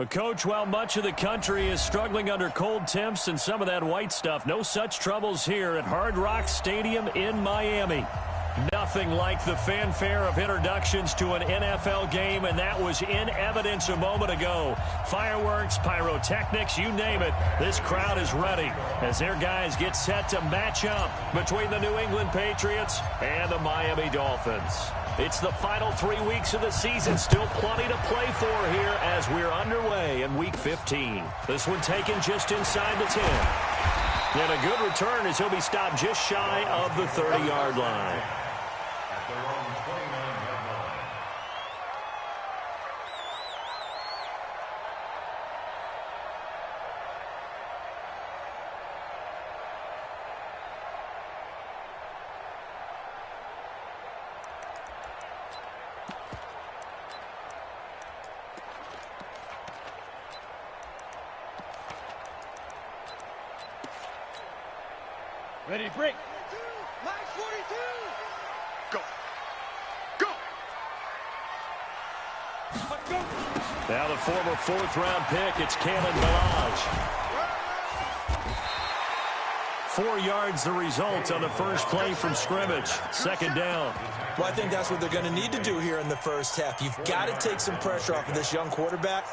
Well, Coach, while much of the country is struggling under cold temps and some of that white stuff, no such troubles here at Hard Rock Stadium in Miami. Nothing like the fanfare of introductions to an NFL game, and that was in evidence a moment ago. Fireworks, pyrotechnics, you name it. This crowd is ready as their guys get set to match up between the New England Patriots and the Miami Dolphins. It's the final 3 weeks of the season. Still plenty to play for here as we're underway in Week 15. This one taken just inside the 10. And a good return as he'll be stopped just shy of the 30-yard line. Ready to break. Line 42. Go. Go. Let's go. Now the former fourth-round pick, it's Kalen Ballage. 4 yards the result on the first play from scrimmage. Second down. Well, I think that's what they're going to need to do here in the first half. You've got to take some pressure off of this young quarterback,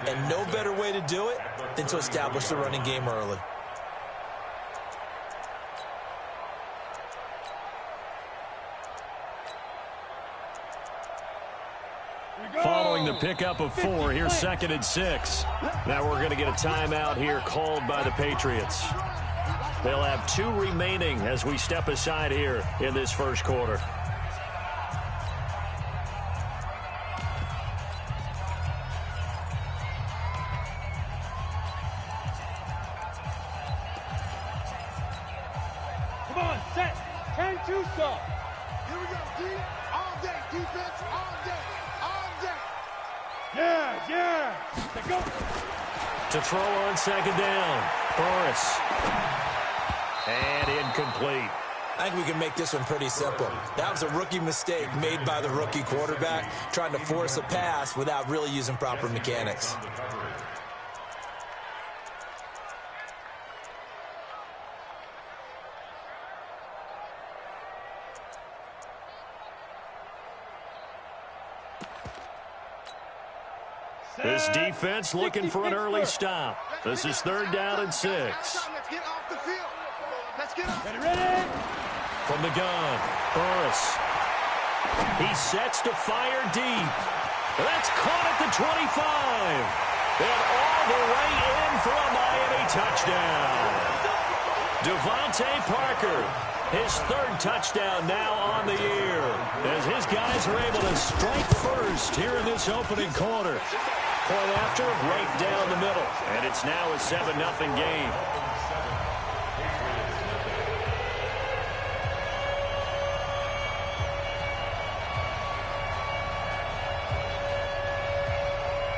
and no better way to do it than to establish the running game early. Following the pickup of 4, here's 2nd and 6. Now we're going to get a timeout here called by the Patriots. They'll have 2 remaining as we step aside here in this first quarter. Come on, set. 10-2 stop. Here we go, D. All day. Defense all day. Yeah. Let's go. To throw on 2nd down. Burris. And incomplete. I think we can make this one pretty simple. That was a rookie mistake made by the rookie quarterback, trying to force a pass without really using proper mechanics. This defense looking for an early stop. This is 3rd down and 6. Let's get off the field. Let's get off. Ready. From the gun, Burris. He sets to fire deep. That's caught at the 25. And all the way in for a Miami touchdown. Devontae Parker, his 3rd touchdown now on the year, as his guys are able to strike first here in this opening quarter. Point after, right down the middle. And it's now a 7-0 game.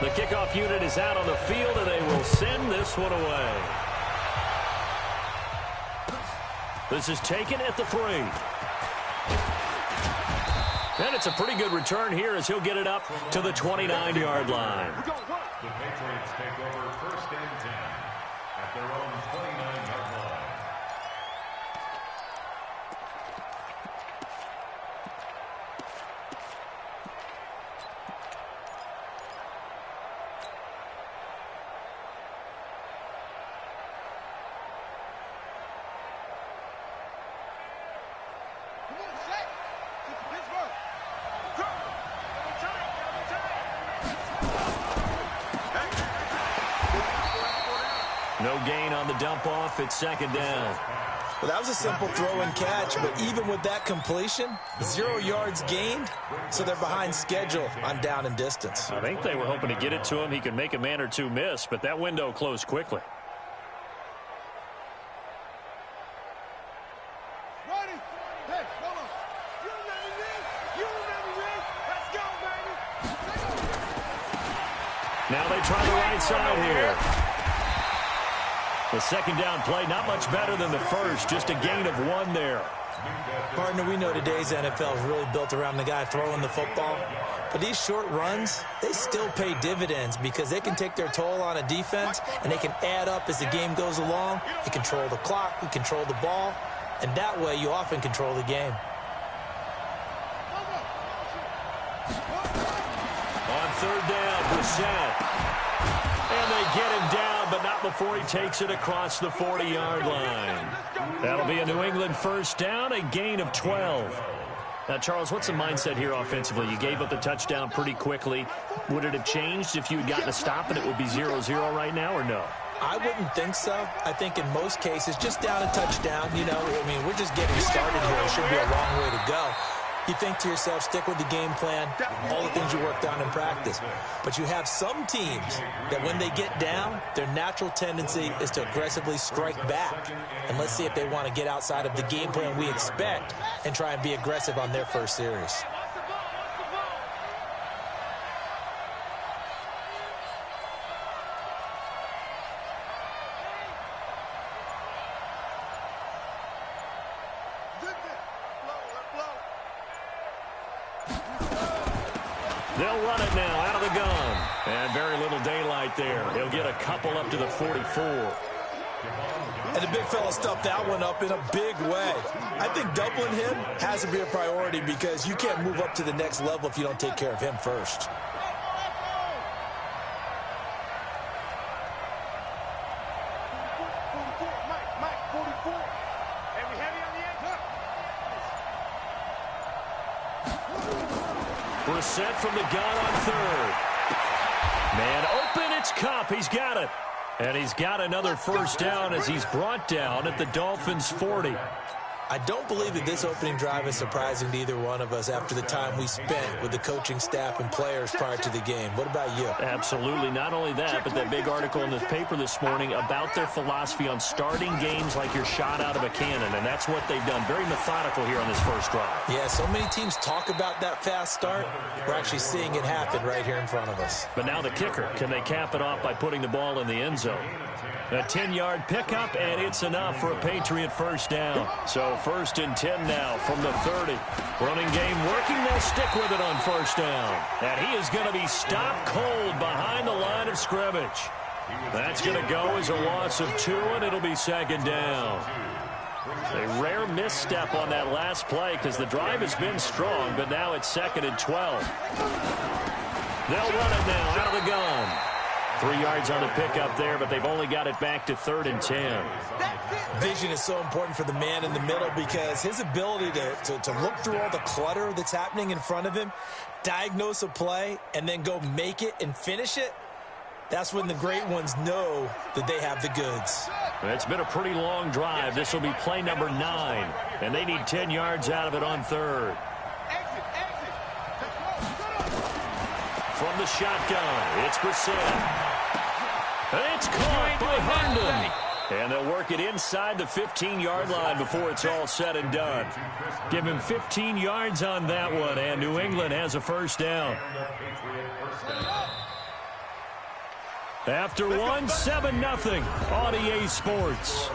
The kickoff unit is out on the field, and they will send this one away. This is taken at the 3. And it's a pretty good return here as he'll get it up to the 29-yard line. The Patriots take over 1st and 10 at their own 29-yard line. Come on, set. This is Pittsburgh. Go. No gain on the dump off. It's 2nd down. Well, that was a simple throw and catch, but even with that completion, 0 yards gained, so they're behind schedule on down and distance. I think they were hoping to get it to him. He could make a man or two miss, but that window closed quickly. Ready. Hey, hold on. You remember this? You remember this? Let's go, baby. Now they try the right side here. The 2nd down play, not much better than the first, just a gain of 1 there. Partner, we know today's NFL is really built around the guy throwing the football. But these short runs, they still pay dividends because they can take their toll on a defense, and they can add up as the game goes along. You control the clock, you control the ball, and that way you often control the game. On third down, Brissett. And they get him down, but not before he takes it across the 40-yard line. That'll be a New England first down, a gain of 12. Now, Charles, what's the mindset here offensively? You gave up the touchdown pretty quickly. Would it have changed if you had gotten a stop and it would be 0-0 right now, or no? I wouldn't think so. I think in most cases, just down a touchdown, we're just getting started here. It should be a long way to go. You think to yourself, stick with the game plan, all the things you worked on in practice. But you have some teams that when they get down, their natural tendency is to aggressively strike back. And let's see if they want to get outside of the game plan we expect and try and be aggressive on their first series. They'll run it now out of the gun. And very little daylight there. He'll get a couple up to the 44. And the big fella stuffed that one up in a big way. I think doubling him has to be a priority because you can't move up to the next level if you don't take care of him first. Brissett from the gun on third. Man open, it's Kupp. He's got it. And he's got another first down as he's brought down at the Dolphins' 40. I don't believe that this opening drive is surprising to either one of us after the time we spent with the coaching staff and players prior to the game. What about you? Absolutely. Not only that, but that big article in the paper this morning about their philosophy on starting games like you're shot out of a cannon, and that's what they've done. Very methodical here on this first drive. Yeah, so many teams talk about that fast start. We're actually seeing it happen right here in front of us. But now the kicker. Can they cap it off by putting the ball in the end zone? A 10-yard pickup, and it's enough for a Patriot first down. So first and 10 now from the 30. Running game working. They'll stick with it on first down. And he is going to be stopped cold behind the line of scrimmage. That's going to go as a loss of 2, and it'll be second down. A rare misstep on that last play because the drive has been strong, but now it's second and 12. They'll run it now out of the gun. 3 yards on the pickup there, but they've only got it back to third and 10. Vision is so important for the man in the middle because his ability to look through all the clutter that's happening in front of him, diagnose a play, and then go make it and finish it, that's when the great ones know that they have the goods. It's been a pretty long drive. This will be play number 9, and they need 10 yards out of it on third. From the shotgun, it's Brissett. It's caught by Herndon. And they'll work it inside the 15-yard line before it's all said and done. Give him 15 yards on that one, and New England has a first down. After one, 7-0, on EA Sports.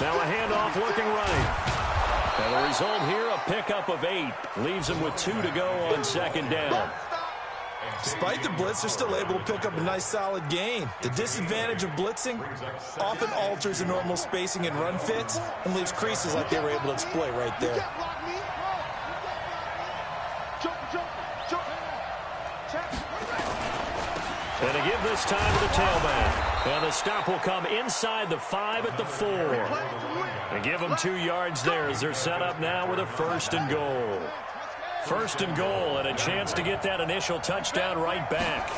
Now a handoff looking right. And the result here, a pickup of 8. Leaves them with 2 to go on second down. Despite the blitz, they're still able to pick up a nice solid gain. The disadvantage of blitzing often alters the normal spacing and run fits and leaves creases like they were able to exploit right there. And to give this time to the tailback. And the stop will come inside the 5 at the 4. And give them 2 yards there as they're set up now with a first and goal. First and goal and a chance to get that initial touchdown right back.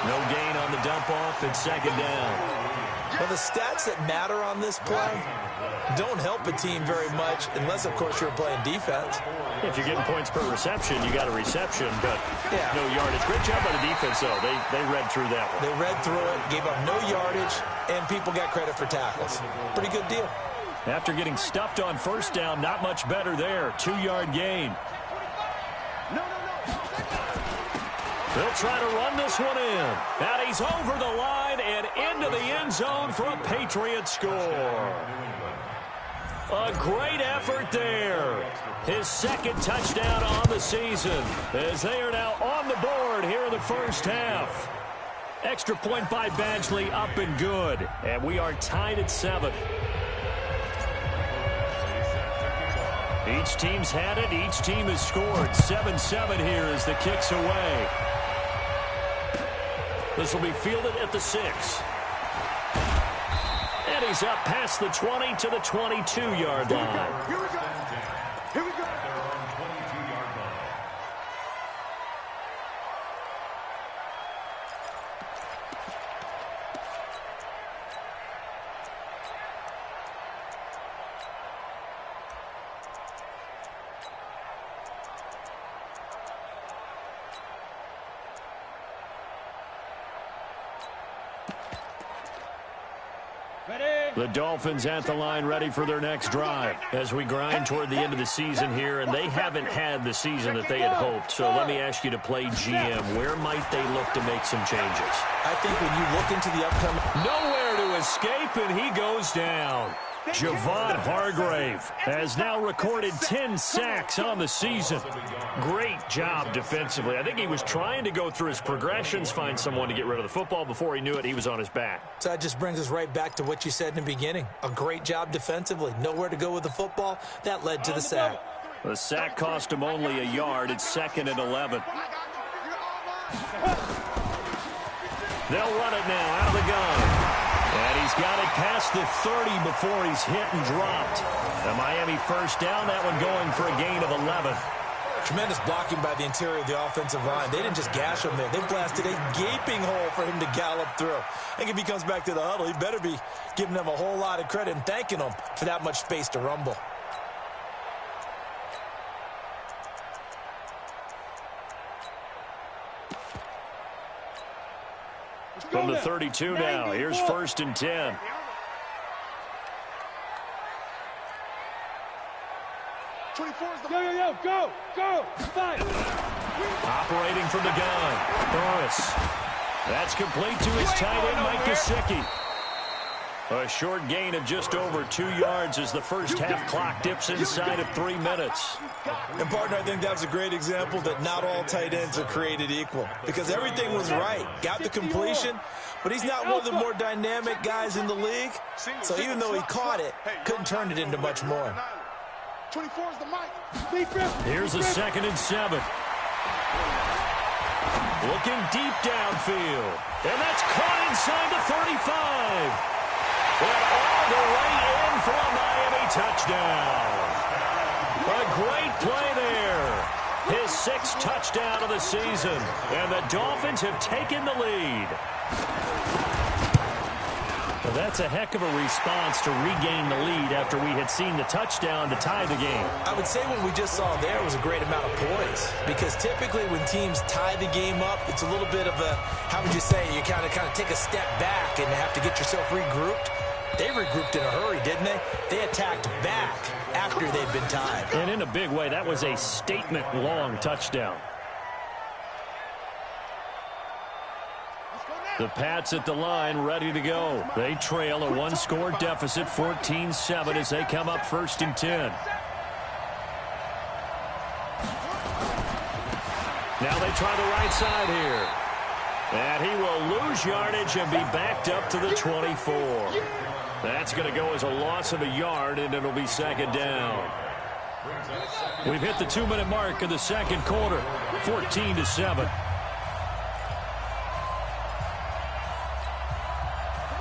No gain on the dump off at second down. Well, the stats that matter on this play don't help a team very much unless, of course, you're playing defense. If you're getting points per reception, you got a reception, but no yardage. Great job by the defense, though. They read through that one. They read through it, gave up no yardage, and people got credit for tackles. Pretty good deal. After getting stuffed on first down, not much better there. 2-yard gain. They'll try to run this one in. And he's over the line and into the end zone for a Patriot score. A great effort there. His second touchdown on the season as they are now on the board here in the first half. Extra point by Badgley, up and good. And we are tied at 7. Each team's had it. Each team has scored. 7-7 here as the kick's away. This will be fielded at the 6. And he's up past the 20 to the 22-yard line. Here we go. Here we go. The Dolphins at the line ready for their next drive as we grind toward the end of the season here, and they haven't had the season that they had hoped. So let me ask you to play GM. Where might they look to make some changes? I think when you look into the upcoming... Nowhere to escape, and he goes down. Javon Hargrave has now recorded 10 sacks on the season. Great job defensively. I think he was trying to go through his progressions, find someone to get rid of the football. Before he knew it, he was on his back. So that just brings us right back to what you said in the beginning. A great job defensively. Nowhere to go with the football. That led to the sack. The sack cost him only a yard. It's 2nd and 11. They'll run it now out of the gun. And he's got it past the 30 before he's hit and dropped. The Miami first down, that one going for a gain of 11. Tremendous blocking by the interior of the offensive line. They didn't just gash him there. They blasted a gaping hole for him to gallop through. I think if he comes back to the huddle, he better be giving them a whole lot of credit and thanking them for that much space to rumble. From the 32 now, here's 1st and 10. Go! Fight! Operating from the gun, Burris. That's complete to his tight end, Mike Gesicki. A short gain of just over 2 yards as the first half clock dips inside of 3 minutes. And, partner, I think that was a great example that not all tight ends are created equal. Because everything was right. Got the completion, but he's not one of the more dynamic guys in the league. So even though he caught it, couldn't turn it into much more. 24 is the mic. Here's a 2nd and 7. Looking deep downfield. And that's caught inside the 35. And all the way in for a Miami touchdown. A great play there. His 6th touchdown of the season. And the Dolphins have taken the lead. Well, that's a heck of a response to regain the lead after we had seen the touchdown to tie the game. I would say what we just saw there was a great amount of poise. Because typically when teams tie the game up, it's a little bit of a, how would you say, you kind of take a step back and have to get yourself regrouped. They regrouped in a hurry, didn't they? They attacked back after they'd been tied. And in a big way, that was a statement-long touchdown. The Pats at the line, ready to go. They trail a 1-score deficit, 14-7, as they come up 1st and 10. Now they try the right side here. And he will lose yardage and be backed up to the 24. That's going to go as a loss of a yard, and it'll be 2nd down. We've hit the 2-minute mark of the second quarter, 14-7.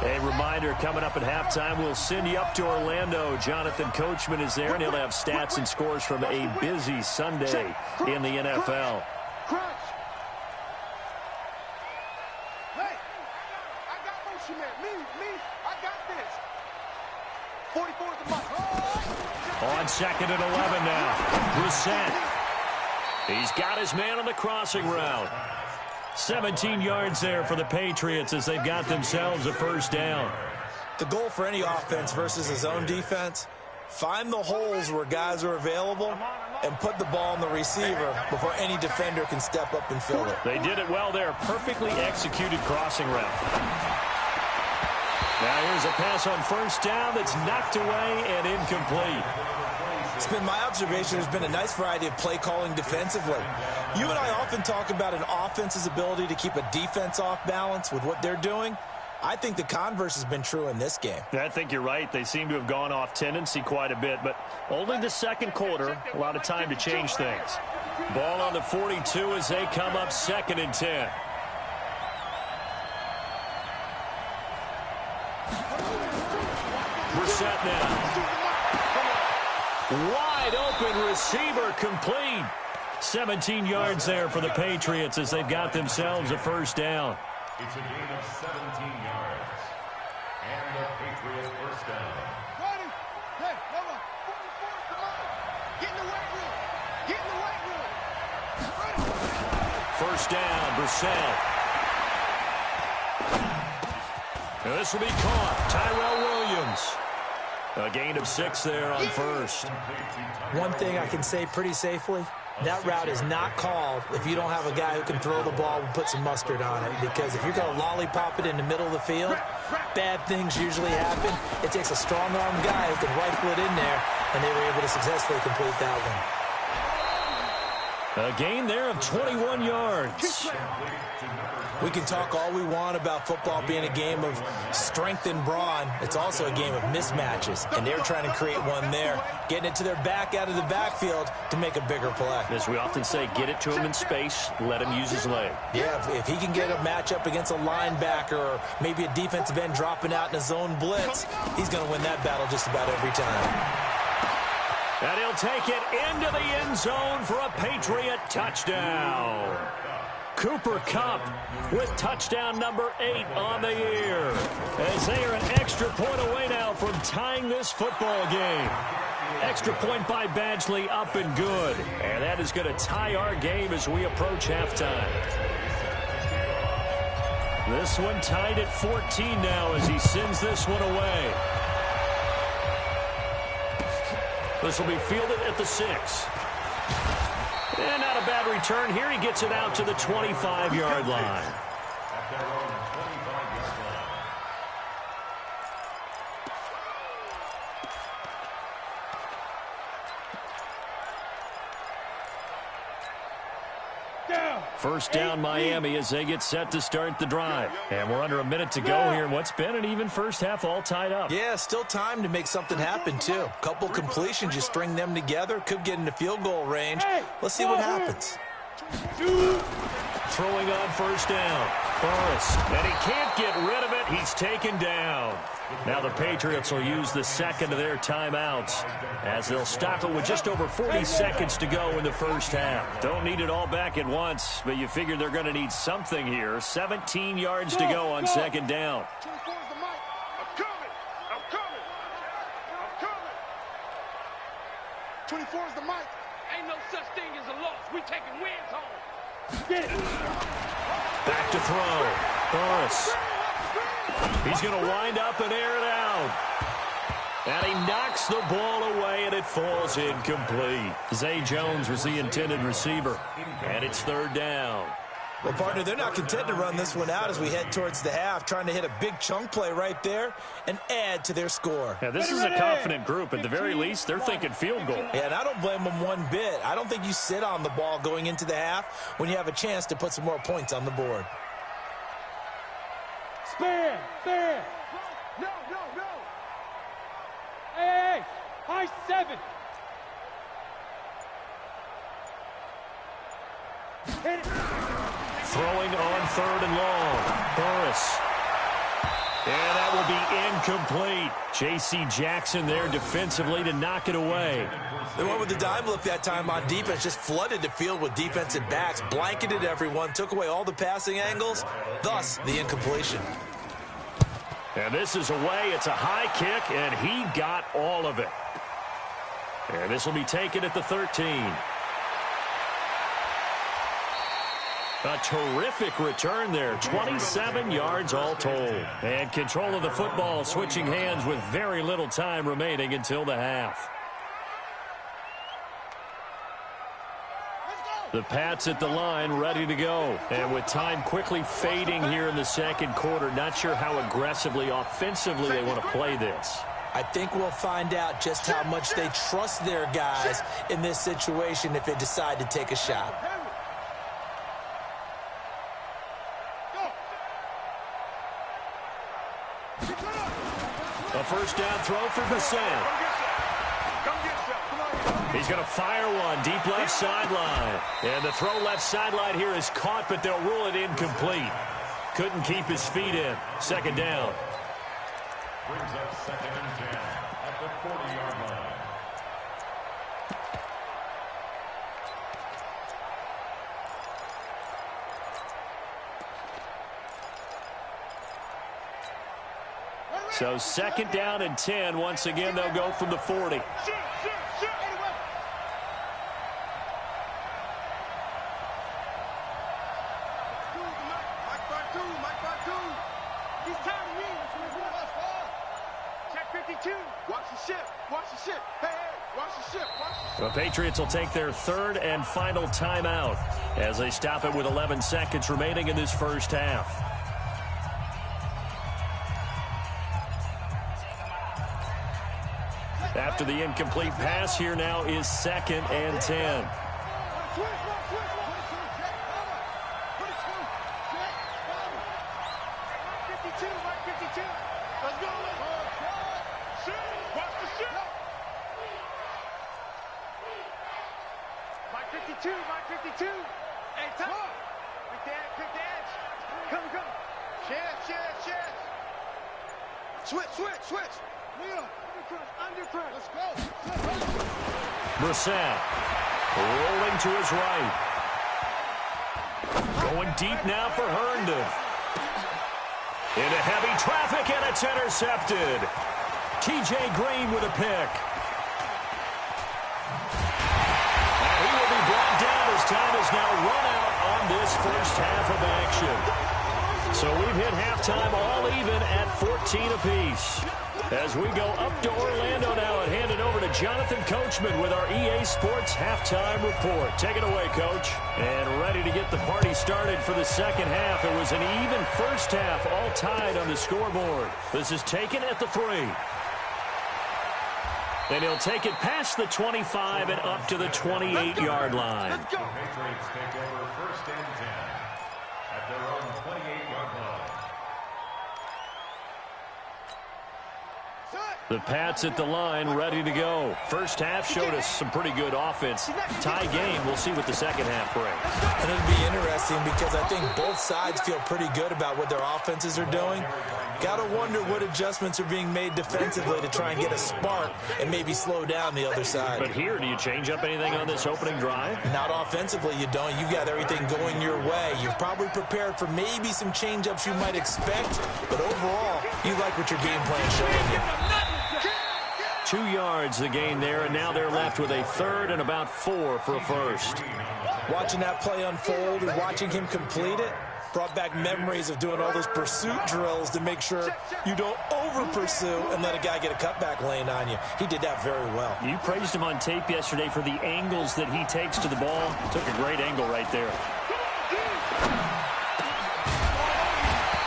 A reminder, coming up at halftime, we'll send you up to Orlando. Jonathan Coachman is there, and he'll have stats and scores from a busy Sunday in the NFL. Hey, I got motion man. Me, I got this. 44 is the mic. On 2nd and 11 now. Brissett. He's got his man on the crossing route. 17 yards there for the Patriots as they've got themselves a 1st down. The goal for any offense versus a zone defense, find the holes where guys are available and put the ball on the receiver before any defender can step up and fill it. They did it well there. Perfectly executed crossing route. Now here's a pass on first down that's knocked away and incomplete. It's been my observation there's been a nice variety of play calling defensively. You and I often talk about an offense's ability to keep a defense off balance with what they're doing. I think the converse has been true in this game. I think you're right. They seem to have gone off tendency quite a bit, but only the second quarter, a lot of time to change things. Ball on the 42 as they come up 2nd and 10. Brissett now. Wide open receiver complete. 17 yards there for the Patriots as they've got themselves a first down. It's a gain of 17 yards. And the Patriots first down. Ready? Hey, hold on. 44, come on. Get in the weight room. Get in the weight room. Ready? First down, Brissett. This will be caught. Tyrell Williams. A gain of 6 there on first. One thing I can say pretty safely, that route is not called if you don't have a guy who can throw the ball and put some mustard on it. Because if you're going to lollipop it in the middle of the field, bad things usually happen. It takes a strong-arm guy who can rifle it in there, and they were able to successfully complete that one. A gain there of 21 yards. We can talk all we want about football being a game of strength and brawn. It's also a game of mismatches, and they're trying to create one there, getting it to their back out of the backfield to make a bigger play. As we often say, get it to him in space, let him use his leg. Yeah, if he can get a matchup against a linebacker or maybe a defensive end dropping out in a zone blitz, he's going to win that battle just about every time. And he'll take it into the end zone for a Patriot touchdown. Cooper Kupp with touchdown number 8 on the year. As they are an extra point away now from tying this football game. Extra point by Badgley up and good. And that is going to tie our game as we approach halftime. This one tied at 14 now as he sends this one away. This will be fielded at the 6. And not a bad return. Here he gets it out to the 25-yard line. At their own 25-yard line. First down, Miami, as they get set to start the drive. And we're under a minute to go here in what's been an even first half, all tied up. Yeah, still time to make something happen, too. Couple completions, you string them together, could get into field goal range. Let's see what happens. Throwing on first down. Burris, and he can't get rid of it. He's taken down. Now the Patriots will use the second of their timeouts as they'll stop it with just over 40 seconds to go in the first half. Don't need it all back at once, but you figure they're going to need something here. 17 yards to go on second down. 24 is the mic. I'm coming. I'm coming. I'm coming. 24 is the mic. Ain't no such thing as a loss. We taking wins home. Get it. Back to throw. Burris. He's going to wind up and air it out. And he knocks the ball away, and it falls incomplete. Zay Jones was the intended receiver. And it's third down. Well, partner, they're not content to run this one out as we head towards the half, trying to hit a big chunk play right there and add to their score. Yeah, this is a confident group. At the very least, they're thinking field goal. Yeah, and I don't blame them one bit. I don't think you sit on the ball going into the half when you have a chance to put some more points on the board. Spin. Spin. No, no, no. Hey. High 7. Hit it. Throwing on third and long. Burris. And that will be incomplete. J.C. Jackson there defensively to knock it away. They went with the dime look that time on defense, just flooded the field with defensive backs, blanketed everyone, took away all the passing angles, thus the incompletion. And this is away. It's a high kick, and he got all of it. And this will be taken at the 13. A terrific return there. 27 yards all told. And control of the football switching hands with very little time remaining until the half. The Pats at the line ready to go. And with time quickly fading here in the second quarter, not sure how aggressively, offensively they want to play this. I think we'll find out just how much they trust their guys in this situation if they decide to take a shot. A first down throw for Brissett. He's going to fire one deep left sideline. And the throw left sideline here is caught, but they'll rule it incomplete. Couldn't keep his feet in. Second down. Brings up 2nd and 10 at the 40-yard line. So 2nd down and 10. Once again, they'll go from the 40. The Patriots will take their 3rd and final timeout as they stop it with 11 seconds remaining in this first half. After the incomplete pass, here now is 2nd and 10. Brissett rolling to his right. Going deep now for Herndon. Into heavy traffic, and it's intercepted. T.J. Green with a pick. And he will be brought down as time is now run out on this first half of action. So we've hit halftime all even at 14 apiece. As we go up to Orlando now and hand it over to Jonathan Coachman with our EA Sports Halftime Report. Take it away, Coach. And ready to get the party started for the second half. It was an even first half, all tied on the scoreboard. This is taken at the 3. And he'll take it past the 25 and up to the 28-yard line. The Patriots take over 1st and 10 at their own 28-yard line. The Pats at the line ready to go. First half showed us some pretty good offense. Tie game. We'll see what the second half brings. And it'll be interesting because I think both sides feel pretty good about what their offenses are doing. Got to wonder what adjustments are being made defensively to try and get a spark and maybe slow down the other side. But here, do you change up anything on this opening drive? Not offensively, you don't. You got everything going your way. You've probably prepared for maybe some change-ups you might expect, but overall, you like what your game plan is showing you. 2 yards the gain there, and now they're left with a 3rd and about 4 for a first. Watching that play unfold and watching him complete it brought back memories of doing all those pursuit drills to make sure you don't over-pursue and let a guy get a cutback lane on you. He did that very well. You praised him on tape yesterday for the angles that he takes to the ball. Took a great angle right there.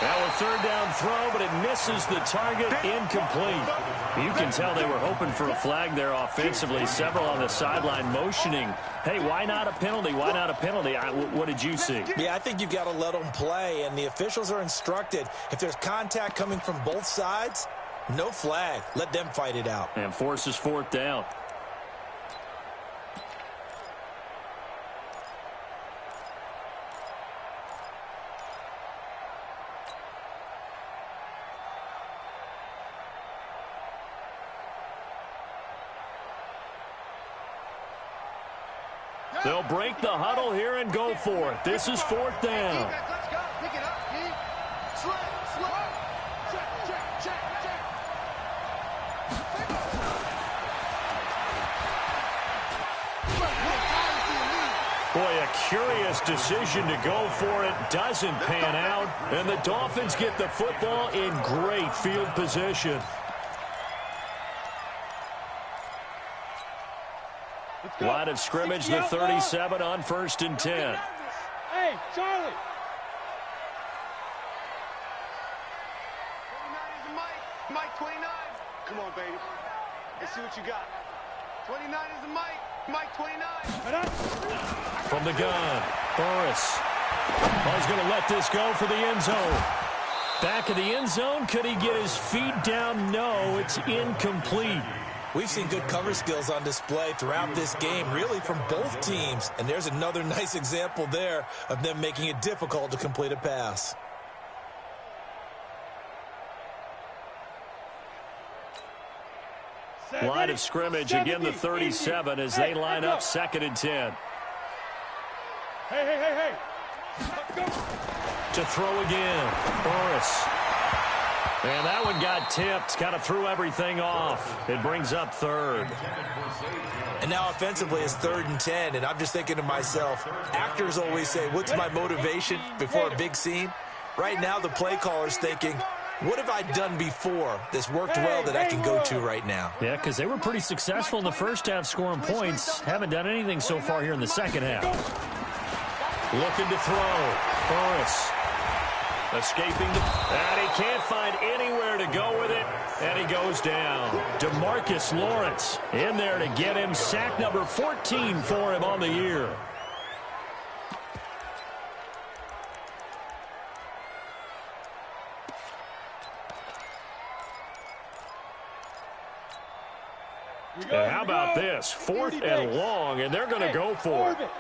Now a 3rd down throw, but it misses the target, incomplete. You can tell they were hoping for a flag there offensively. Several on the sideline motioning. Hey, why not a penalty? Why not a penalty? What did you see? Yeah, I think you've got to let them play, and the officials are instructed. If there's contact coming from both sides, no flag. Let them fight it out. And forces 4th down. They'll break the huddle here and go for it. This is 4th down. Pick it up, Boy, a curious decision to go for it. Doesn't pan out. And the Dolphins get the football in great field position. Line of scrimmage, the 37 on 1st and 10. Hey, Charlie. 29 is Mike. Mike 29. Come on, baby. Let's see what you got. 29 is Mike. Mike 29. From the gun, Burris. Oh, he's going to let this go for the end zone. Back of the end zone. Could he get his feet down? No, it's incomplete. We've seen good cover skills on display throughout this game, really from both teams. And there's another nice example there of them making it difficult to complete a pass. Line of scrimmage, again the 37 as they line up 2nd and 10. Hey. To throw again, Burris. And that one got tipped, kind of threw everything off. It brings up 3rd. And now offensively it's 3rd and 10, and I'm just thinking to myself, actors always say, what's my motivation before a big scene? Right now the play caller's thinking, what have I done before that's worked well that I can go to right now? Yeah, because they were pretty successful in the first half scoring points. Haven't done anything so far here in the second half. Looking to throw. Burris. Escaping and he can't find anywhere to go with it, and he goes down. DeMarcus Lawrence in there to get him. Sack number 14 for him on the year. And how about this? 4th and long, and they're going to go for it.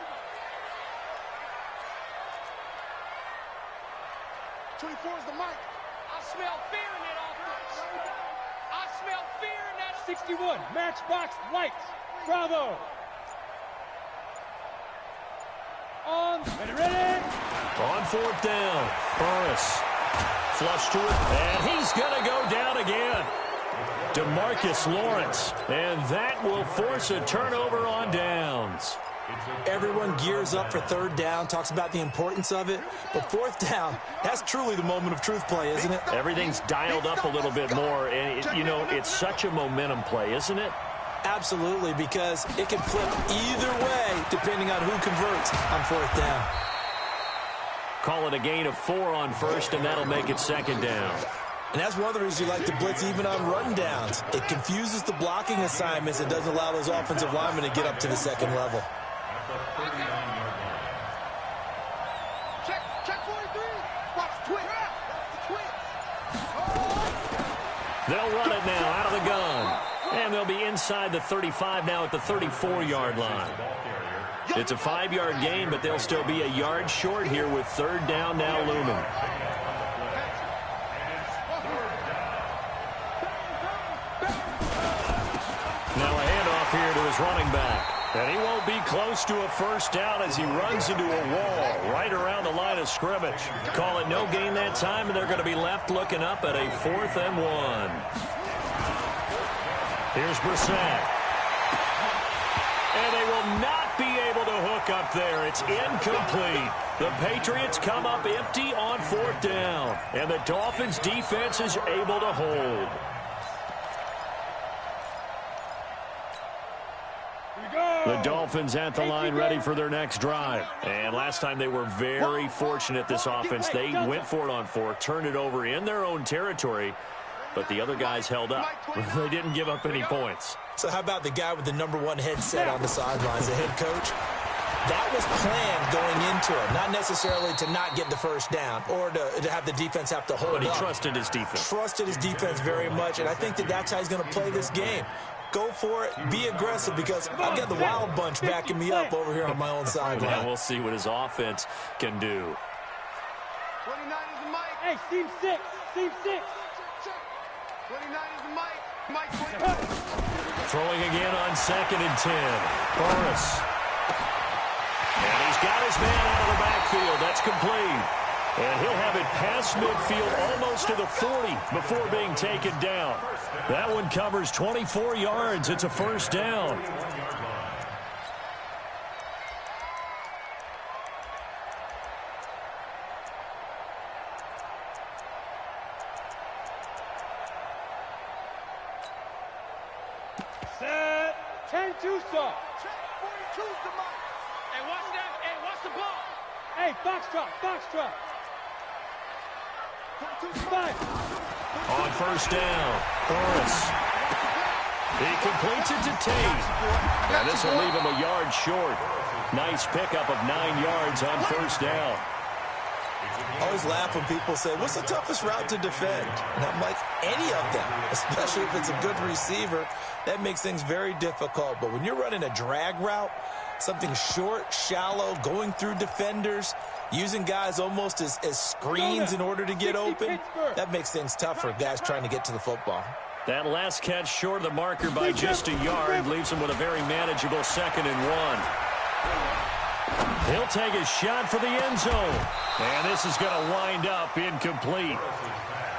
24 is the mic. I smell fear in that offense. I smell fear in that 61. Matchbox lights. Bravo. On. Ready. On 4th down. Burris. Flush to it. And he's going to go down again. DeMarcus Lawrence. And that will force a turnover on downs. Everyone gears up for 3rd down, talks about the importance of it. But 4th down, that's truly the moment of truth play, isn't it? Everything's dialed up a little bit more. And, it's such a momentum play, isn't it? Absolutely, because it can flip either way depending on who converts on 4th down. Call it a gain of 4 on 1st, and that'll make it 2nd down. And that's one of the reasons you like to blitz even on run downs. It confuses the blocking assignments. It doesn't allow those offensive linemen to get up to the 2nd level. Check 43. Watch twitch. They'll run it now out of the gun. And they'll be inside the 35 now at the 34-yard line. It's a 5-yard gain, but they'll still be a yard short here with 3rd down now looming. Now a handoff here to his running back. And he won't be close to a 1st down as he runs into a wall right around the line of scrimmage. Call it no gain that time, and they're going to be left looking up at a 4th and 1. Here's Brissett. And they will not be able to hook up there. It's incomplete. The Patriots come up empty on 4th down. And the Dolphins defense is able to hold. The Dolphins at the line ready for their next drive. And last time they were very fortunate, this offense. They went for it on 4th, turned it over in their own territory, but the other guys held up. They didn't give up any points. So how about the guy with the #1 headset on the sidelines, the head coach? That was planned going into it, not necessarily to not get the 1st down or to have the defense have to hold up. But he trusted his defense. Trusted his defense very much, and I think that's how he's going to play this game. Go for it. Be aggressive, because I've got the Wild Bunch backing me up over here on my own sideline. Yeah, we'll see what his offense can do. 29 is the mic. Hey, seam 6. Seam 6. 29 is the mic. Mike 29. Throwing again on 2nd and 10. Burris. And he's got his man out of the backfield. That's complete. And he'll have it past midfield almost to the 40 before being taken down. That one covers 24 yards. It's a 1st down. 42 saw. Check, 42's the mic. Hey, watch that. Hey, watch the ball. Hey, foxtrot, foxtrot. 42's the mic. Five. On first down, Burris. He completes it to Tate. And this will leave him a yard short. Nice pickup of 9 yards on first down. I always laugh when people say, what's the toughest route to defend? And I'm like, any of them, especially if it's a good receiver. That makes things very difficult. But when you're running a drag route, something short, shallow, going through defenders, using guys almost as screens in order to get open, that makes things tough for guys trying to get to the football. That last catch short of the marker by just a yard leaves him with a very manageable 2nd and 1. He'll take a shot for the end zone. And this is going to wind up incomplete.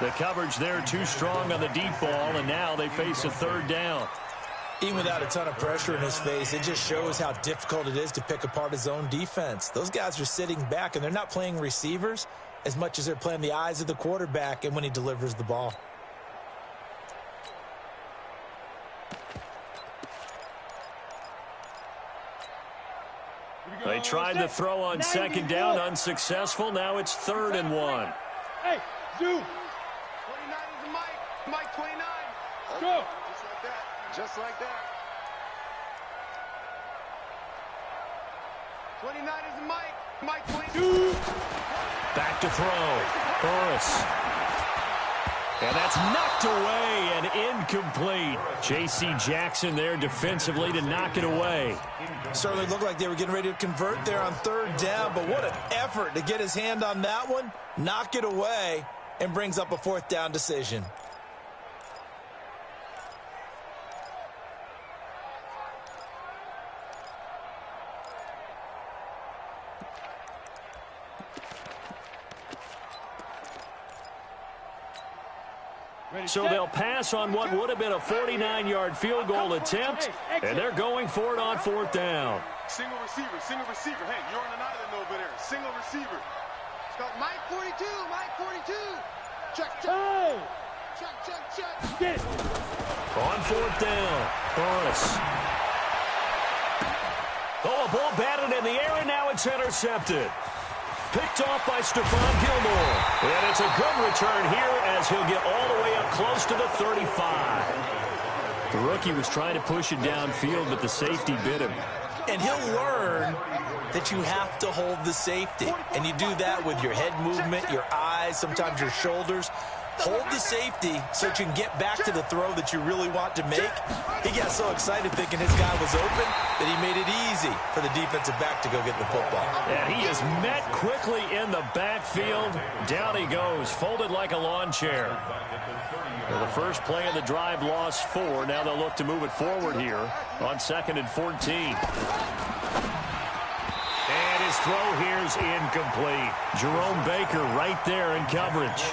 The coverage there too strong on the deep ball, and now they face a 3rd down. Even without a ton of pressure in his face, it just shows how difficult it is to pick apart his own defense. Those guys are sitting back, and they're not playing receivers as much as they're playing the eyes of the quarterback and when he delivers the ball. They tried to throw on 2nd down, unsuccessful. Now it's 3rd and 1. Hey, Zoo. 29 is the mic. Mic 29. Go. Just like that. Just like that. 29 is the mic. Mic 22. Back to throw. Burris. And that's knocked away and incomplete. J.C. Jackson there defensively to knock it away. Certainly looked like they were getting ready to convert there on 3rd down, but what an effort to get his hand on that one, knock it away, and brings up a 4th down decision. So they'll pass on what would have been a 49-yard field goal attempt, and they're going for it on 4th down. Single receiver, single receiver. Hey, you're on an island over there. Single receiver. Let's go. Mike 42, Mike 42. Check, check. Hey. Check, check, check. Get it. On 4th down, Burris. Oh, a ball batted in the air, and now it's intercepted. Picked off by Stephon Gilmore. And it's a good return here as he'll get all the way up close to the 35. The rookie was trying to push it downfield, but the safety bit him. And he'll learn that you have to hold the safety. And you do that with your head movement, your eyes, sometimes your shoulders. Hold the safety so you can get back to the throw that you really want to make. He got so excited thinking his guy was open that he made it easy for the defensive back to go get the football. And he is met quickly in the backfield. Down he goes, folded like a lawn chair. Well, the first play of the drive lost 4. Now they'll look to move it forward here on 2nd and 14. And his throw here's incomplete. Jerome Baker right there in coverage.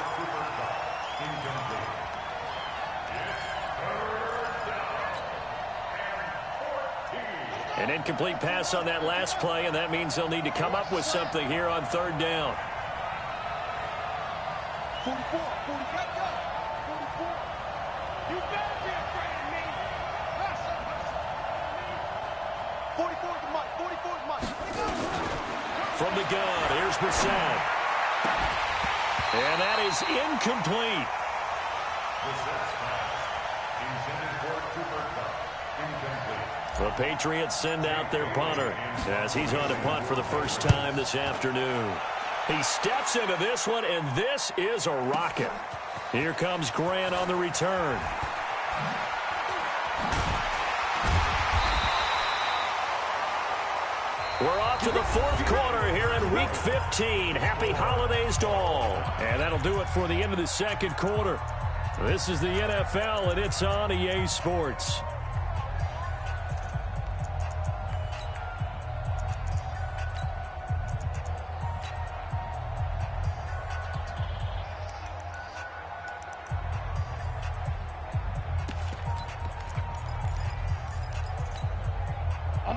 An incomplete pass on that last play, and that means they'll need to come up with something here on 3rd down. 44, 44. You better be afraid of me. 44 is the mic. 44 is the mic. From the gun, here's Brissett. And that is incomplete. The Patriots send out their punter as he's on to punt for the first time this afternoon. He steps into this one, and this is a rocket. Here comes Grant on the return. We're off to the 4th quarter here in Week 15. Happy holidays to all. And that'll do it for the end of the 2nd quarter. This is the NFL, and it's on EA Sports.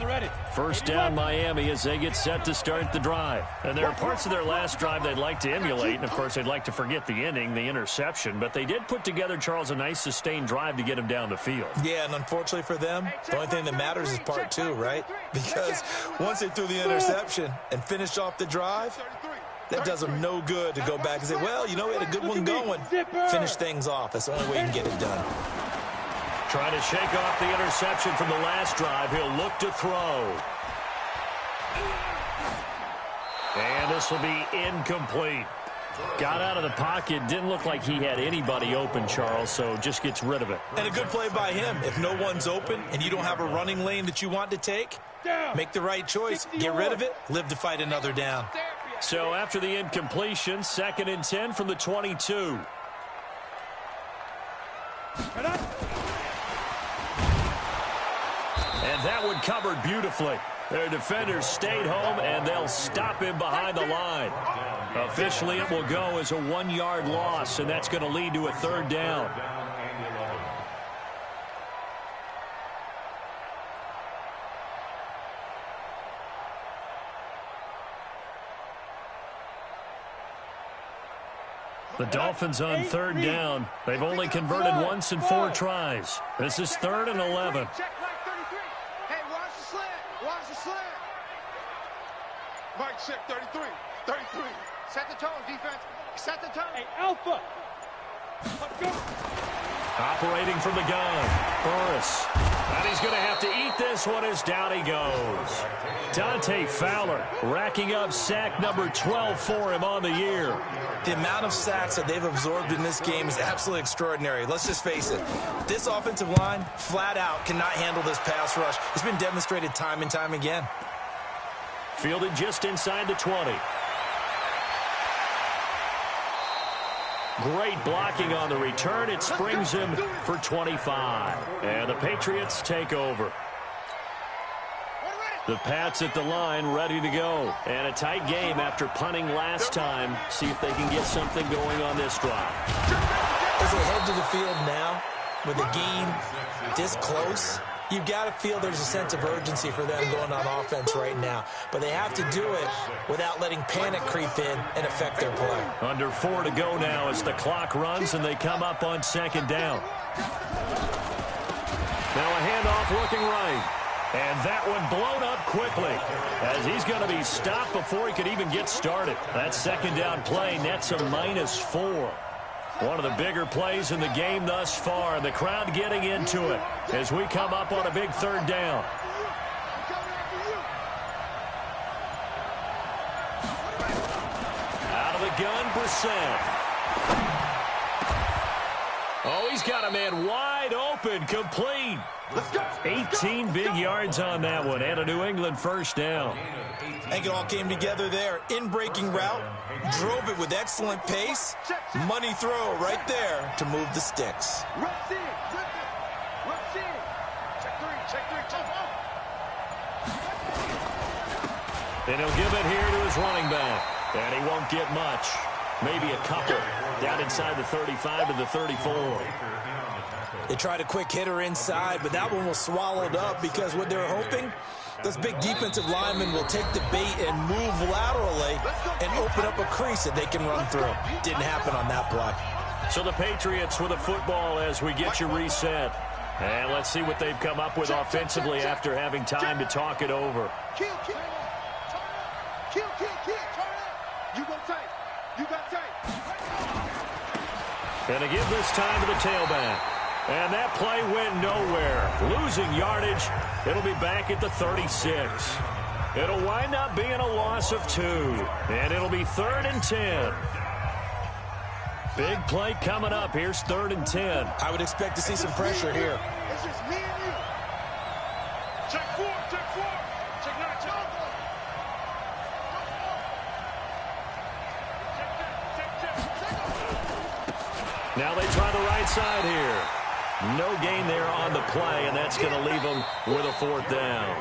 the ready. First down Miami as they get set to start the drive. And there are parts of their last drive they'd like to emulate. And, of course, they'd like to forget the inning, the interception. But they did put together, Charles, a nice sustained drive to get him down the field. Yeah, and unfortunately for them, the only thing that matters is part two, right? Because once they threw the interception and finished off the drive, that does them no good to go back and say, well, you know, we had a good one going. Finish things off. That's the only way you can get it done. Trying to shake off the interception from the last drive. He'll look to throw. And this will be incomplete. Got out of the pocket. Didn't look like he had anybody open, Charles, so just gets rid of it. And a good play by him. If no one's open and you don't have a running lane that you want to take, make the right choice. Get rid of it. Live to fight another down. So after the incompletion, 2nd and 10 from the 22. And that one covered beautifully. Their defenders stayed home, and they'll stop him behind the line. Officially, it will go as a 1-yard loss, and that's going to lead to a 3rd down. The Dolphins on 3rd down. They've only converted once in 4 tries. This is 3rd and 11. Check Mike 33. Hey, watch the slant. Watch the slant. Mike check 33. 33. Set the tone, defense. Set the tone. Hey, Alpha. Let's go. Operating from the gun, Burris. And he's going to have to eat this one as down he goes. Dante Fowler racking up sack number 12 for him on the year. The amount of sacks that they've absorbed in this game is absolutely extraordinary. Let's just face it. This offensive line, flat out, cannot handle this pass rush. It's been demonstrated time and time again. Fielded just inside the 20. Great blocking on the return. It springs him for 25. And the Patriots take over. The Pats at the line ready to go. And a tight game after punting last time. See if they can get something going on this drive. As they head to the field now, with a game this close, you've got to feel there's a sense of urgency for them going on offense right now. But they have to do it without letting panic creep in and affect their play. Under 4 to go now as the clock runs and they come up on 2nd down. Now a handoff looking right. And that one blown up quickly as he's going to be stopped before he could even get started. That 2nd down play nets a -4. One of the bigger plays in the game thus far. The crowd getting into it as we come up on a big 3rd down. Out of the gun, Brissett. Oh, he's got a man wide open, complete. 18 big yards on that one, and a New England 1st down. I think it all came together there. In-breaking route, drove it with excellent pace. Money throw right there to move the sticks. Rush in. Rush in. Check 3. Check 3. Check 4. And he'll give it here to his running back. And he won't get much. Maybe a couple. Down inside the 35 to the 34. They tried a quick hitter inside, but that one was swallowed up because what they're hoping, those big defensive linemen will take the bait and move laterally and open up a crease that they can run through. Didn't happen on that play. So the Patriots with a football as we get you reset. And let's see what they've come up with offensively after having time to talk it over. Kill. Turn up. Kill. Turn up. You go tight. You got tight. And to give this time to the tailback. And that play went nowhere. Losing yardage. It'll be back at the 36. It'll wind up being a loss of 2. And it'll be 3rd and 10. Big play coming up. Here's 3rd and 10. I would expect to see some pressure here. It's just me and you. Check 4. Check 4. Check 9. Check 4. Now they try the right side here. No gain there on the play, and that's going to leave them with a 4th down.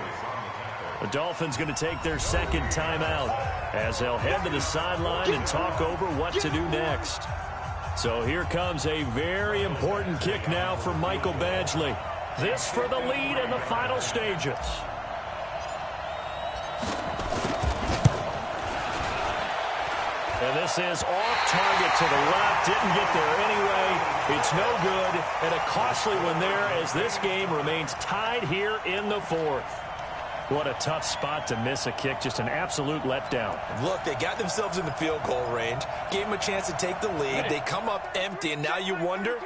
The Dolphins going to take their 2nd timeout as they'll head to the sideline and talk over what to do next. So here comes a very important kick now for Michael Badgley. This for the lead in the final stages. And this is off target to the left. Didn't get there anyway. It's no good. And a costly one there as this game remains tied here in the fourth. What a tough spot to miss a kick. Just an absolute letdown. Look, they got themselves in the field goal range. Gave them a chance to take the lead. They come up empty, and now you wonder,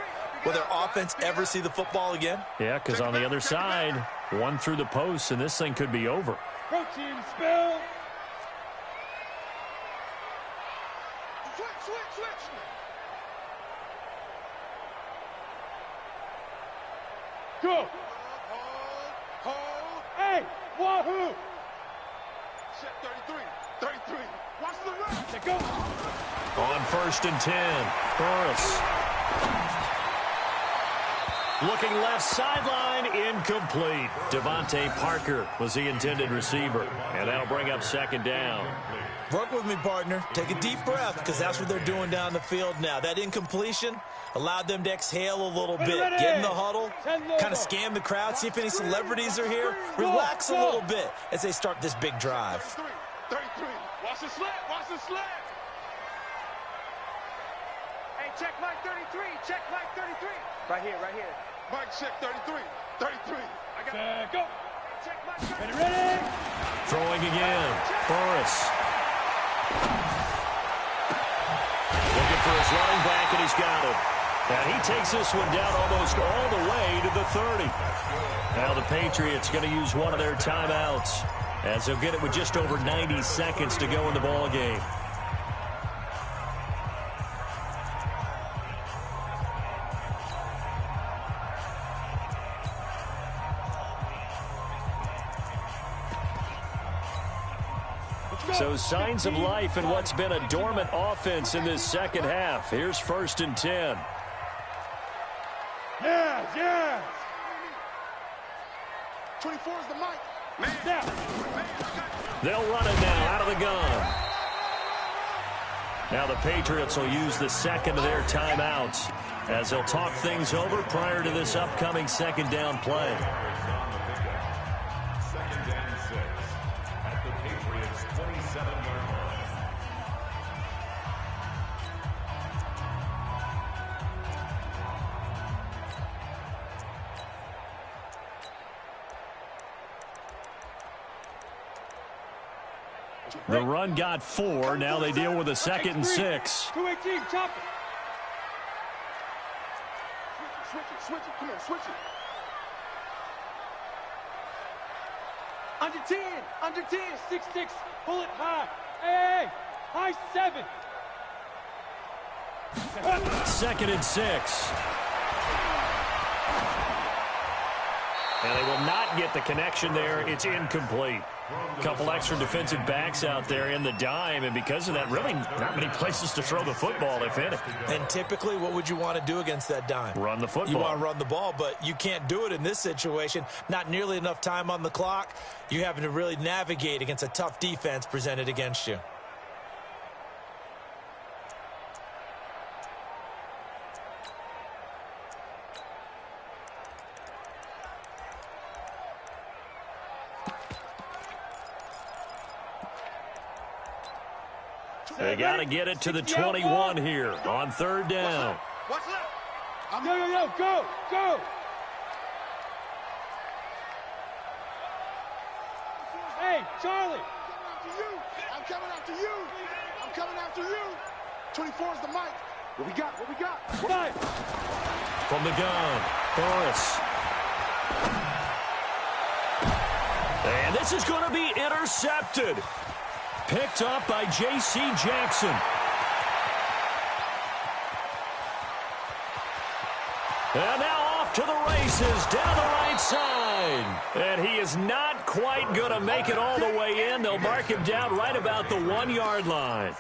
will their offense ever see the football again? Yeah, because on the other side, one through the post, and this thing could be over. Protein spill. Switch. Go. Hold. Hey, wahoo. Set 33. Watch the run. Let go. On 1st and 10, Burris. Looking left sideline, incomplete. Devontae Parker was the intended receiver. And that'll bring up 2nd down. Work with me, partner. Take a deep breath, because that's what they're doing down the field now. That incompletion allowed them to exhale a little bit. Get in the huddle, kind of scan the crowd, see if any celebrities are here. Relax a little bit as they start this big drive. 33. Watch the slant. Hey, check Mike 33. Check Mike 33. Right here. Mike, check 33. I got it. Go. Check Mike 33. Ready. Throwing again, Burris. Looking for his running back, and he's got it. And he takes this one down almost all the way to the 30. Now the Patriots going to use one of their timeouts, as they'll get it with just over 90 seconds to go in the ball game. So signs of life in what's been a dormant offense in this second half. Here's 1st and 10. Yes. 24 is the mic. Step. They'll run it now out of the gun. Now the Patriots will use the second of their timeouts as they'll talk things over prior to this upcoming 2nd down play. 2nd and 6 at the Patriots' 27-yard line. The run got 4. Now they deal with a 2nd and 6. 218, chop it. Switch it. Come on, switch it. Under 10. 6-6. Pull it high. Hey. High 7. 2nd and 6. And they will not get the connection there. It's incomplete. A couple extra defensive backs out there in the dime, and because of that, really not many places to throw the football, if any. And typically, what would you want to do against that dime? Run the football. You want to run the ball, but you can't do it in this situation. Not nearly enough time on the clock. You having to really navigate against a tough defense presented against you. They got to get it to the 21 here on 3rd down. Watch left. Go. Hey, Charlie. I'm coming after you. 24 is the mic. What we got? 5. From the gun, Burris. And this is going to be intercepted. Picked up by J.C. Jackson. And now off to the races down the right side. And he is not quite going to make it all the way in. They'll mark him down right about the 1-yard line.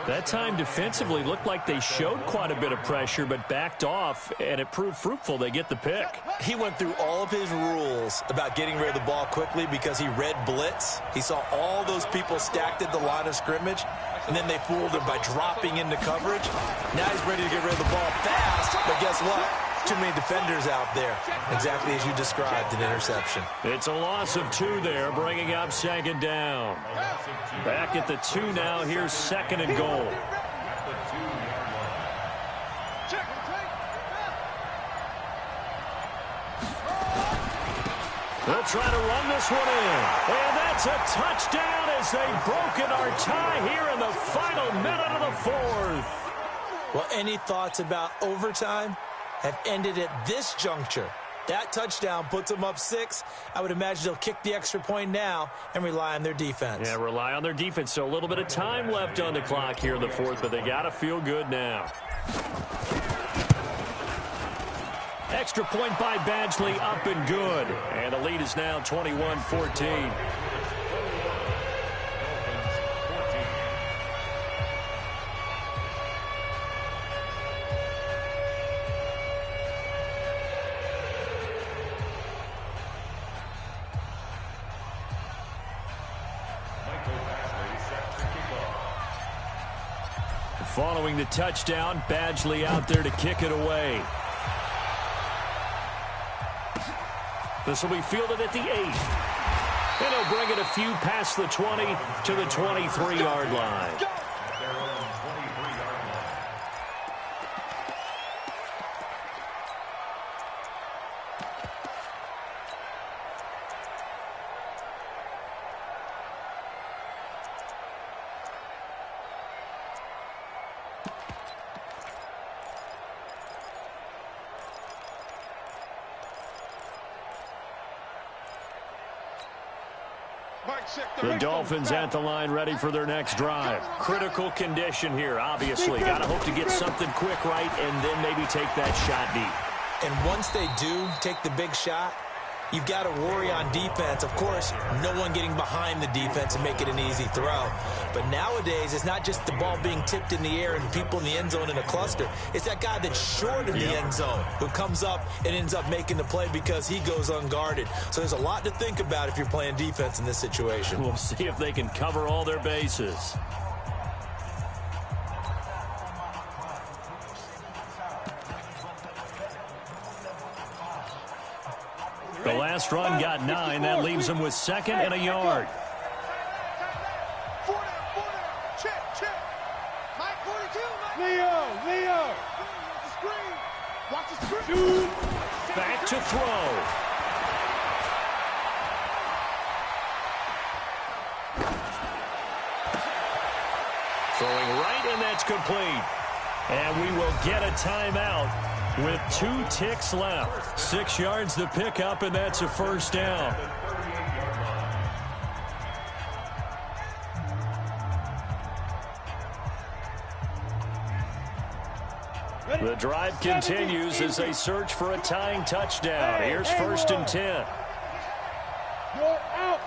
That time defensively looked like they showed quite a bit of pressure but backed off, and it proved fruitful. They get the pick. He went through all of his rules about getting rid of the ball quickly because he read blitz. He saw all those people stacked at the line of scrimmage, and then they fooled him by dropping into coverage. Now he's ready to get rid of the ball fast, but guess what? Too many defenders out there, exactly as you described, an interception. It's a loss of 2 there, bringing up second down. Back at the 2 now. Here's second and goal. They'll try to run this one in. And that's a touchdown as they've broken our tie here in the final minute of the 4th. Well, any thoughts about overtime have ended at this juncture. That touchdown puts them up 6. I would imagine they'll kick the extra point now and rely on their defense. Yeah, rely on their defense. So a little bit of time left on the clock here in the 4th, but they got to feel good now. Extra point by Badgley, up and good. And the lead is now 21-14. Following the touchdown, Badgley out there to kick it away. This will be fielded at the 8. And he'll bring it a few past the 20 to the 23-yard line. The Dolphins at the line, ready for their next drive. Critical condition here, obviously. Got to hope to get something quick right and then maybe take that shot deep. And once they do take the big shot, you've got to worry on defense. Of course, no one getting behind the defense and make it an easy throw. But nowadays, it's not just the ball being tipped in the air and people in the end zone in a cluster. It's that guy that's short in the end zone who comes up and ends up making the play because he goes unguarded. So there's a lot to think about if you're playing defense in this situation. We'll see if they can cover all their bases. The last run got 9. That leaves them with 2nd and a yard. 4 down. Check. Mike 42, Mike. Leo. Watch the screen. Back to throw. Throwing right, and that's complete. And we will get a timeout with 2 ticks left. 6 yards to pick up, and that's a first down. The drive continues as they search for a tying touchdown. Here's 1st and 10. You're out.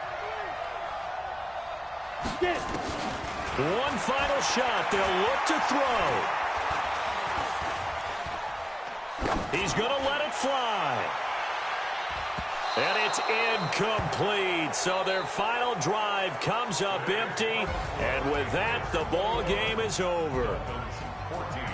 Get it. One final shot. They'll look to throw. He's going to let it fly. And it's incomplete. So their final drive comes up empty. And with that, the ball game is over.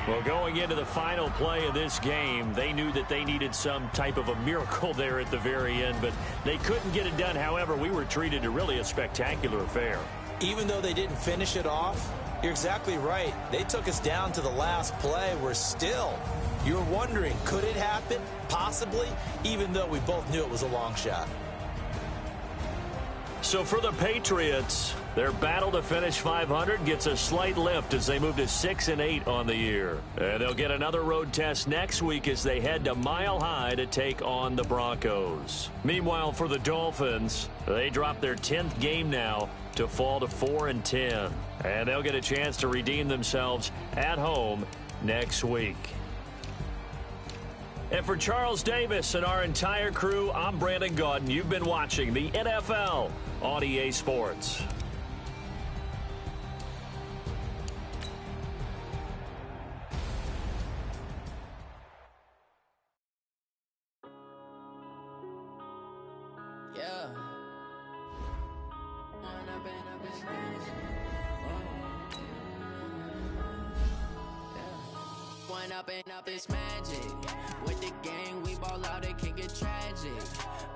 Well, going into the final play of this game, they knew that they needed some type of a miracle there at the very end, but they couldn't get it done. However, we were treated to really a spectacular affair. Even though they didn't finish it off, you're exactly right. They took us down to the last play. We're still, you're wondering, could it happen? Possibly, even though we both knew it was a long shot. So for the Patriots, their battle to finish 500 gets a slight lift as they move to 6-8 on the year. And they'll get another road test next week as they head to Mile High to take on the Broncos. Meanwhile, for the Dolphins, they drop their 10th game now to fall to 4-10. And they'll get a chance to redeem themselves at home next week. And for Charles Davis and our entire crew, I'm Brandon Gaudin. You've been watching the NFL on EA Sports. Blowing up and up, it's magic. With the gang, we ball out, it can get tragic.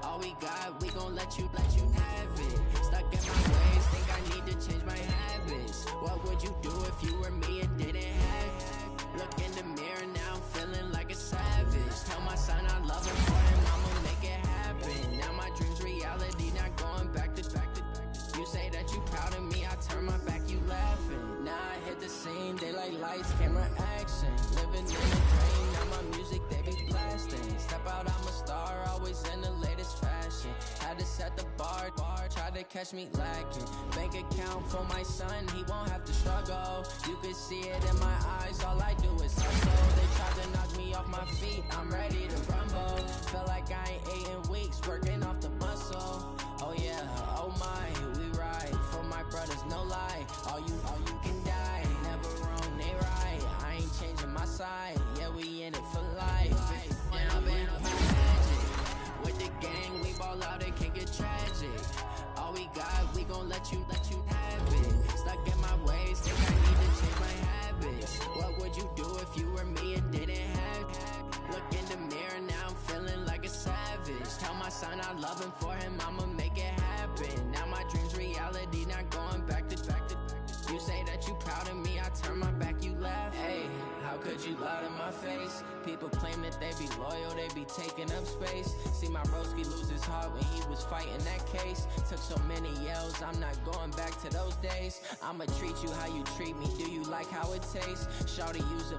All we got, we gon' let you have it. Stuck in my ways, think I need to change my habits. What would you do if you were me and didn't have it? Look in the mirror now, I'm feeling like a savage. Tell my son I love him for him, I'ma make it happen. Now my dream's reality, not going back to back. You say that you proud of me, I turn my back, you laughing. Now I hit the scene, daylight lights, camera action. Living in a dream, now my music, they be blasting. Step out, I'm a star, always in the latest fashion. Had to set the bar, try to catch me lacking. Bank account for my son, he won't have to struggle. You can see it in my eyes, all I do is hustle. They tried to knock me off my feet, I'm ready to rumble. Felt like I ain't ate in weeks, working off the muscle. Oh yeah, oh my, we ride for my brothers, no lie. All you can die, never wrong, they right. I ain't changing my side, yeah, we in it for life. Now been up magic. With the gang, we ball out, it can get tragic. All we got, we gon' let you have it. Stuck in my ways, think I need to change my habits. What would you do if you were me and didn't have it? Look in the mirror, now I'm feeling like a savage. Tell my son I love him for him, I'ma make it happen. Now my dream's reality, not going back to back. You say that you proud of me, I turn my back, you laugh. Hey, how could you lie to my face? People claim that they be loyal, they be taking up space. See my broski lose his heart when he was fighting that case. Took so many yells, I'm not going back to those days. I'ma treat you how you treat me, do you like how it tastes? Shawty, use a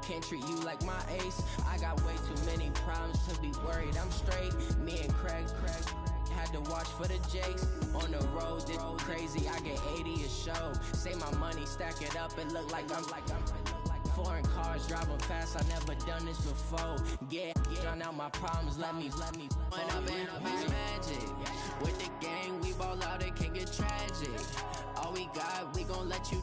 can't treat you like my ace. I got way too many problems to be worried, I'm straight. Me and Craig had to watch for the Jakes. On the road, this crazy, I get 80 a show. Say my money, stack it up, it look like I'm foreign cars, driving fast, I never done this before. Yeah, drown out my problems, let me When I've been up, it's magic. With the gang, we ball out, it can get tragic. All we got, we gon' let you